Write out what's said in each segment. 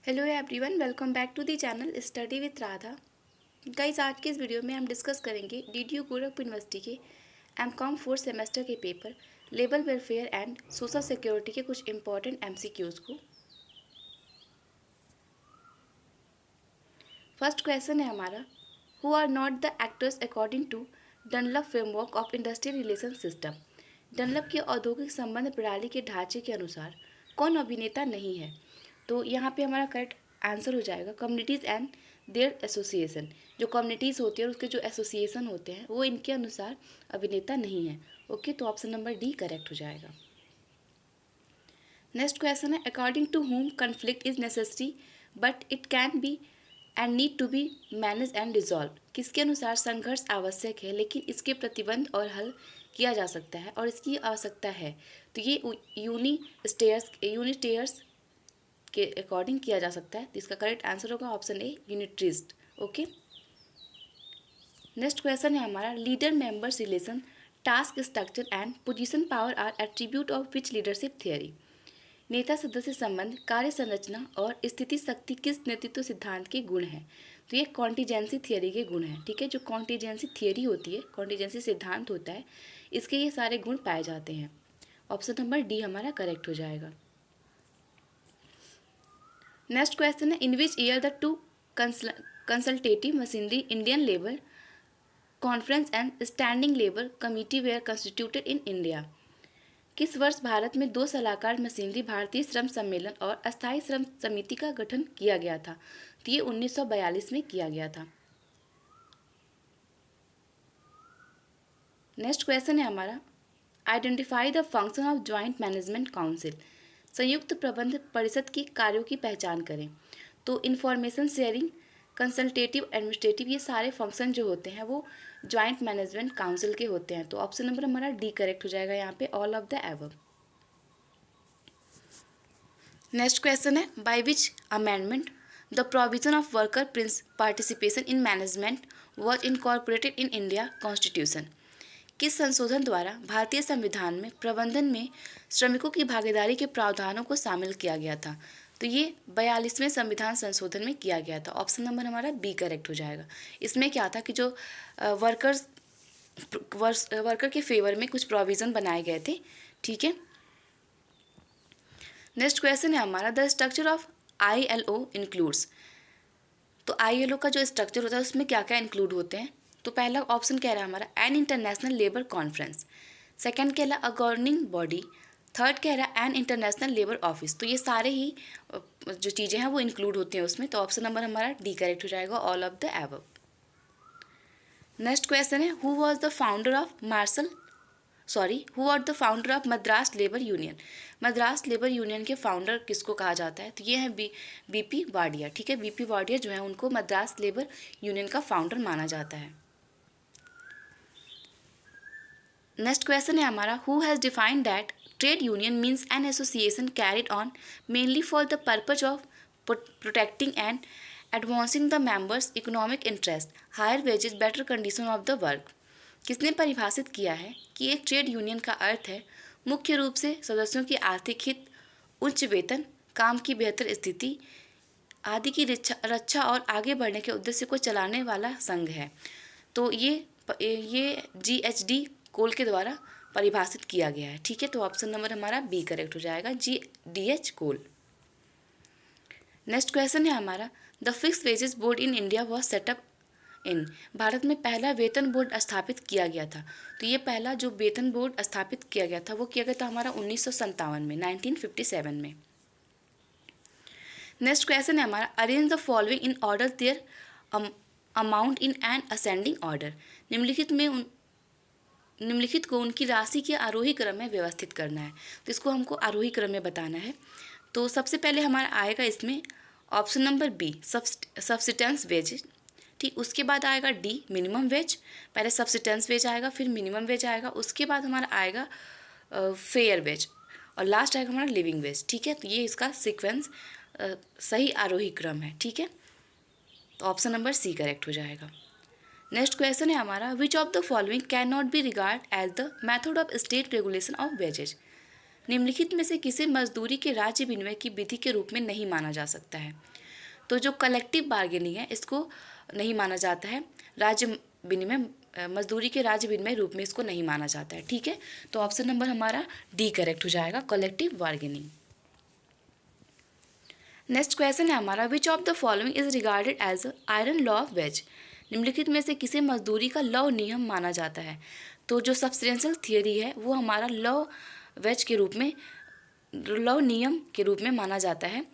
Hello everyone, welcome back to the channel study with Radha. Guys, आज के इस video में हम डिस्कस करेंगे डीडीयू गोरखपुर यूनिवर्सिटी के एमकॉम 4th सेमेस्टर के paper labour welfare and social security के कुछ इंपॉर्टेंट एमसीक्यूज को। फर्स्ट क्वेश्चन है हमारा, who are not the actors according to Dunlop framework of industrial relation system. Dunlop की औद्योगिक संबंध प्रणाली के ढांचे के अनुसार कौन अभिनेता नहीं है? तो यहाँ पे हमारा करेक्ट आंसर हो जाएगा कम्युनिटीज़ एंड देयर एसोसिएशन। जो कम्युनिटीज़ होती है और उसके जो एसोसिएशन होते हैं वो इनके अनुसार अभिनेता नहीं है। ओके, तो ऑप्शन नंबर डी करेक्ट हो जाएगा। नेक्स्ट क्वेश्चन है, according to whom conflict is necessary but it can be and need to be manage and resolve. किसके अनुसार संघर्ष आवश्यक है लेकिन इसके प्रतिबंध और हल किया जा सकता है और इसकी आवश्यकता है? तो ये यूनिटेयर्स के अकॉर्डिंग किया जा सकता है। तो इसका करेक्ट आंसर होगा option A, unitarist. Okay, next question है हमारा, leader members relation task structure and position power are attribute of which leadership theory. नेता सदस्य संबंध, कार्य संरचना और स्थिति शक्ति किस नेतृत्व सिद्धांत के गुण हैं? तो ये कॉन्टीजेंसी थियरी के गुण हैं। ठीक है, जो कॉन्टीजेंसी थियरी होती है, कॉन्टीजेंसी सिद्धांत होता है, इसके ये सारे गुण पाए जाते हैं। ऑप्शन नंबर डी हमारा करेक्ट हो जाएगा। नेक्स्ट क्वेश्चन है, in which year the two consultative machinery Indian labour conference and standing labour committee were constituted in India. किस वर्ष भारत में दो सलाहकार मशीनरी भारतीय श्रम सम्मेलन और अस्थायी श्रम समिति का गठन किया गया था? तो ये 1942 में किया गया था। नेक्स्ट क्वेश्चन है हमारा, identify the function of joint management council. संयुक्त प्रबंध परिषद की कार्यों की पहचान करें। तो इंफॉर्मेशन शेयरिंग, कंसल्टेटिव, एडमिनिस्ट्रेटिव, ये सारे फंक्शन जो होते हैं वो ज्वाइंट मैनेजमेंट काउंसिल के होते हैं। तो ऑप्शन नंबर हमारा डी करेक्ट हो जाएगा यहाँ पे, all of the above. Next question है, by which amendment the provision of worker participation in management was incorporated in India constitution. किस संशोधन द्वारा भारतीय संविधान में प्रबंधन में श्रमिकों की भागीदारी के प्रावधानों को शामिल किया गया था? तो ये 42वें संविधान संशोधन में किया गया था। ऑप्शन नंबर हमारा बी करेक्ट हो जाएगा। इसमें क्या था कि जो वर्कर के फेवर में कुछ प्रोविज़न बनाए गए थे। ठीक है, नेक्स्ट क्वेश्चन है हमारा, the structure of ILO includes. तो ILO का जो स्ट्रक्चर होता है उसमें क्या क्या इंक्लूड होते हैं? तो पहला ऑप्शन कह रहा है हमारा an international labour conference, second कह रहा है अ गवर्निंग बॉडी, थर्ड कह रहा है एन इंटरनेशनल लेबर ऑफिस। तो ये सारे ही जो चीज़ें हैं वो इंक्लूड होती हैं उसमें। तो ऑप्शन नंबर हमारा डी करेक्ट हो जाएगा, all of the above. Next question है, who are the founder of Madras labour union. Madras labour union के फाउंडर किसको कहा जाता है? तो ये है BP वाडिया। ठीक है, BP वाडिया जो है उनको मद्रास लेबर यूनियन का फाउंडर माना जाता है। नेक्स्ट क्वेश्चन है हमारा, who has defined that trade union means an association carried on mainly for the purpose of protecting and advancing the members economic interest, higher wages, better condition of the work. किसने परिभाषित किया है कि एक trade union का अर्थ है मुख्य रूप से सदस्यों की आर्थिक हित, उच्च वेतन, काम की बेहतर स्थिति आदि की रक्षा और आगे बढ़ने के उद्देश्य को चलाने वाला संघ है। तो ये GHD कोल के द्वारा परिभाषित किया गया है। ठीक है, तो ऑप्शन नंबर हमारा बी करेक्ट हो जाएगा, GDH कोल। नेक्स्ट क्वेश्चन है हमारा, the fix wages board in India was set up in. भारत में पहला वेतन बोर्ड स्थापित किया गया था। तो ये पहला जो वेतन बोर्ड स्थापित किया गया था वो किया गया था हमारा 1957 में, 1957 में। नेक्स्ट क्वेश्चन है हमारा, arrange the following in order their amount in an ascending order. निम्नलिखित को उनकी राशि के आरोही क्रम में व्यवस्थित करना है। तो इसको हमको आरोही क्रम में बताना है। तो सबसे पहले हमारा आएगा इसमें option number B, subsistence wage. ठीक, उसके बाद आएगा डी, मिनिमम वेज। पहले सब्सिस्टेंस वेज आएगा, फिर मिनिमम वेज आएगा, उसके बाद हमारा आएगा फेयर वेज और लास्ट आएगा हमारा लिविंग वेज। ठीक है, तो ये इसका सीक्वेंस सही आरोही क्रम है। ठीक है, तो ऑप्शन नंबर सी करेक्ट हो जाएगा। नेक्स्ट क्वेश्चन है हमारा, which of the following can not be regard as the method of state regulation of wages. निम्नलिखित में से किसे मजदूरी के राज्य विनिमय की विधि के रूप में नहीं माना जा सकता है? तो जो कलेक्टिव बार्गेनिंग है इसको नहीं माना जाता है, राज्य विनिमय मजदूरी के राज्य विनिमय रूप में इसको नहीं माना जाता है। ठीक है, तो ऑप्शन नंबर हमारा डी करेक्ट हो जाएगा, कलेक्टिव बार्गेनिंग। नेक्स्ट क्वेश्चन है हमारा, which of the following is regarded as iron law of wage. निम्नलिखित में से किसे मजदूरी का लॉ नियम माना जाता है। तो जो सब्सटेंशियल थियरी है वो हमारा लॉ वेज के रूप में, लॉ नियम के रूप में माना जाता है,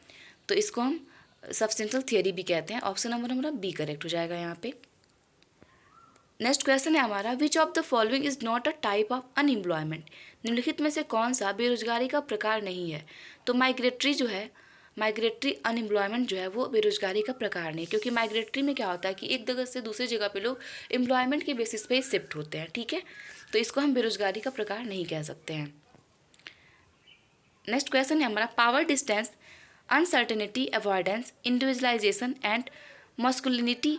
तो इसको हम सब्सटेंशियल थियरी भी कहते हैं। ऑप्शन नंबर हमारा बी करेक्ट हो जाएगा यहाँ पे। नेक्स्ट क्वेश्चन है हमारा, which of the following is not a type of unemployment. निम्नलिखित में से कौन सा बेरोजगारी का प्रकार नहीं है। तो माइग्रेटरी जो है, माइग्रेटरी अनएम्प्लॉयमेंट जो है वो बेरोजगारी का प्रकार नहीं, क्योंकि माइग्रेटरी में क्या होता है कि एक जगह से दूसरी जगह पे लोग एम्प्लॉयमेंट के बेसिस पे शिफ्ट होते हैं। ठीक है, तो इसको हम बेरोजगारी का प्रकार नहीं कह सकते हैं। नेक्स्ट क्वेश्चन है हमारा, power distance, uncertainty, avoidance, individualisation and masculinity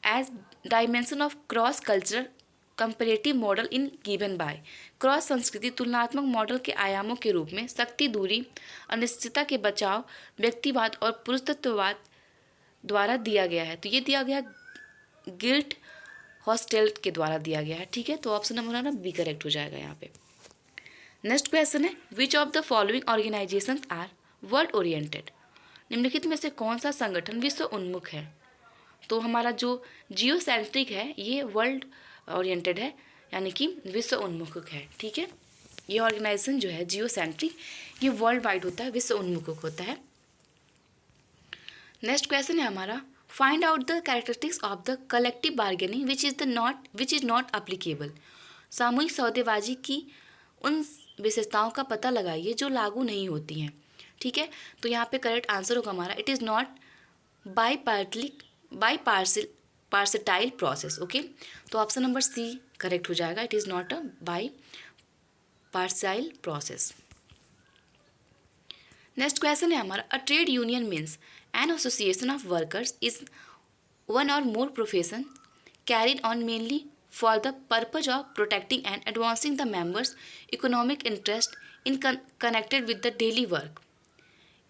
as dimension of cross cultural comparative model in given by. Cross संस्कृति तुलनात्मक मॉडल के आयामों के रूप में शक्ति, दूरी, अनिश्चितता के बचाव, व्यक्तिवाद और पुरुषत्ववाद द्वारा दिया गया है। तो ये दिया गया गिल्ट हॉस्टेल के द्वारा दिया गया है। ठीक है, तो ऑप्शन नंबर हमारा बी करेक्ट हो जाएगा यहाँ पे। नेक्स्ट क्वेश्चन है, which of the following organisations are world oriented. निम्नलिखित में से कौन सा संगठन विश्व उन्मुख है। तो हमारा जो जियोसेंट्रिक है ये वर्ल्ड ओरिएंटेड है, यानी कि विश्व उन्मुख है। ठीक है, ये ऑर्गेनाइजेशन जो है जियोसेंट्रिक, ये वर्ल्ड वाइड होता है, विश्व उन्मुख होता है। नेक्स्ट क्वेश्चन है हमारा, find out the characteristics of the collective bargaining which is not applicable. सामूहिक सौदेबाजी की उन विशेषताओं का पता लगाइए जो लागू नहीं होती हैं। ठीक है, तो यहाँ पे करेक्ट आंसर होगा हमारा, it is not bipartite process. Okay, तो ऑप्शन नंबर सी करेक्ट हो जाएगा, it is not a bipartite process. Next question है हमारा, a trade union means an association of workers is one or more profession carried on mainly for the purpose of protecting and advancing the members' economic interest in connected with the daily work।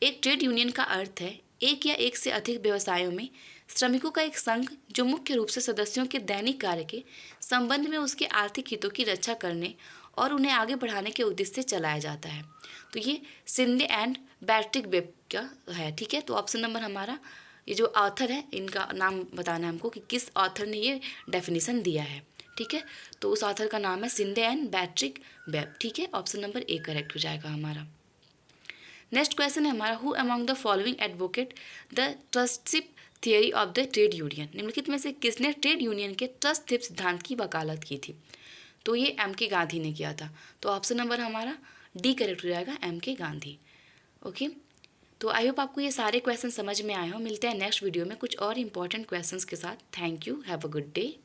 एक trade union का अर्थ है एक या एक से अधिक व्यवसायों में श्रमिकों का एक संघ जो मुख्य रूप से सदस्यों के दैनिक कार्य के संबंध में उसके आर्थिक हितों की रक्षा करने और उन्हें आगे बढ़ाने के उद्देश्य से चलाया जाता है। तो ये सिंडे एंड बैट्रिक वेब का है। ठीक है, तो ऑप्शन नंबर हमारा, ये जो ऑथर है इनका नाम बताना है हमको कि किस ऑथर ने ये डेफिनेशन दिया है। ठीक है, तो उस ऑथर का नाम है सिंडे एंड बैट्रिक वेब। ठीक है, ऑप्शन नंबर ए करेक्ट हो जाएगा हमारा। नेक्स्ट क्वेश्चन है हमारा, who among the following advocate the ट्रस्टशिप theory of the trade union. निम्नलिखित में से किसने ट्रेड यूनियन के ट्रस्टशिप सिद्धांत की वकालत की थी। तो ये एम के गांधी ने किया था, तो ऑप्शन नंबर हमारा डी करेक्ट हो जाएगा, एम के गांधी। ओके, तो आई होप आपको ये सारे क्वेश्चन समझ में आए हो। मिलते हैं नेक्स्ट वीडियो में कुछ और इंपॉर्टेंट क्वेश्चंस के साथ। Thank you, have a good day.